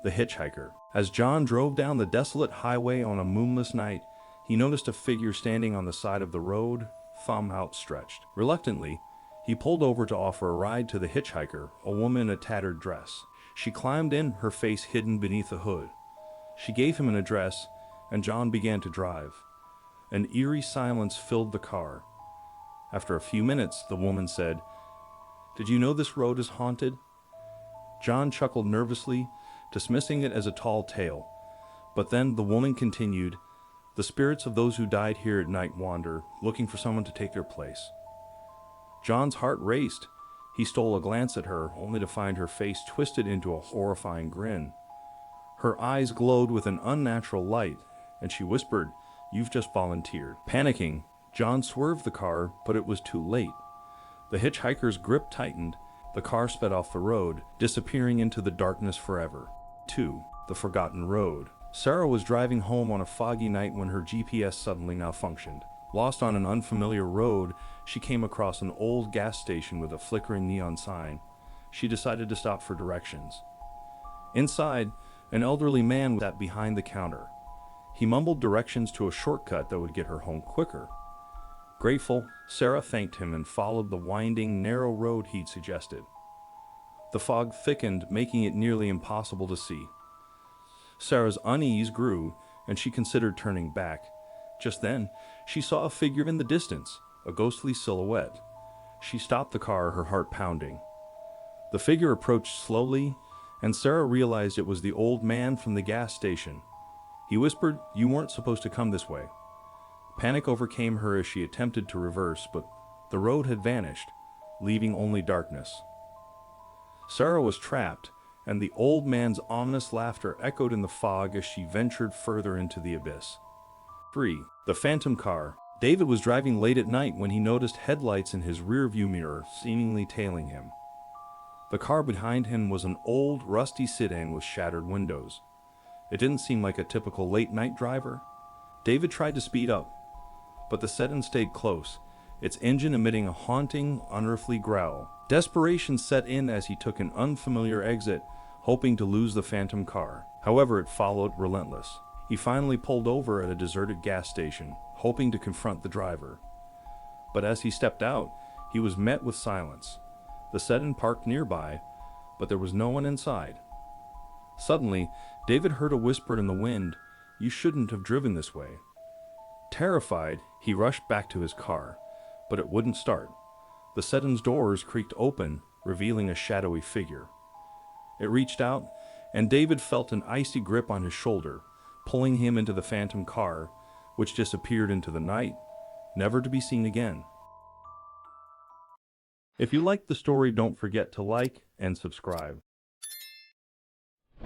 The Hitchhiker. As John drove down the desolate highway on a moonless night, he noticed a figure standing on the side of the road, thumb outstretched. Reluctantly, he pulled over to offer a ride to the hitchhiker, a woman in a tattered dress. She climbed in, her face hidden beneath a hood. She gave him an address, and John began to drive. An eerie silence filled the car. After a few minutes, the woman said, "Did you know this road is haunted?" John chuckled nervously, dismissing it as a tall tale. But then the woman continued, "The spirits of those who died here at night wander, looking for someone to take their place." John's heart raced. He stole a glance at her, only to find her face twisted into a horrifying grin. Her eyes glowed with an unnatural light, and she whispered, "You've just volunteered." Panicking, John swerved the car, but it was too late. The hitchhiker's grip tightened. The car sped off the road, disappearing into the darkness forever. 2. The Forgotten Road. Sarah was driving home on a foggy night when her GPS suddenly malfunctioned. Lost on an unfamiliar road, she came across an old gas station with a flickering neon sign. She decided to stop for directions. Inside, an elderly man sat behind the counter. He mumbled directions to a shortcut that would get her home quicker. Grateful, Sarah thanked him and followed the winding, narrow road he'd suggested. The fog thickened, making it nearly impossible to see. Sarah's unease grew, and she considered turning back. Just then, she saw a figure in the distance, a ghostly silhouette. She stopped the car, her heart pounding. The figure approached slowly, and Sarah realized it was the old man from the gas station. He whispered, "You weren't supposed to come this way." Panic overcame her as she attempted to reverse, but the road had vanished, leaving only darkness. Sarah was trapped, and the old man's ominous laughter echoed in the fog as she ventured further into the abyss. 3. The Phantom Car. David was driving late at night when he noticed headlights in his rearview mirror, seemingly tailing him. The car behind him was an old, rusty sedan with shattered windows. It didn't seem like a typical late-night driver. David tried to speed up, but the sedan stayed close, its engine emitting a haunting, unearthly growl. Desperation set in as he took an unfamiliar exit, hoping to lose the phantom car. However, it followed, relentless. He finally pulled over at a deserted gas station, hoping to confront the driver. But as he stepped out, he was met with silence. The sedan parked nearby, but there was no one inside. Suddenly, David heard a whisper in the wind, "You shouldn't have driven this way." Terrified, he rushed back to his car, but it wouldn't start. The sedan's doors creaked open, revealing a shadowy figure. It reached out, and David felt an icy grip on his shoulder, pulling him into the phantom car, which disappeared into the night, never to be seen again. If you liked the story, don't forget to like and subscribe.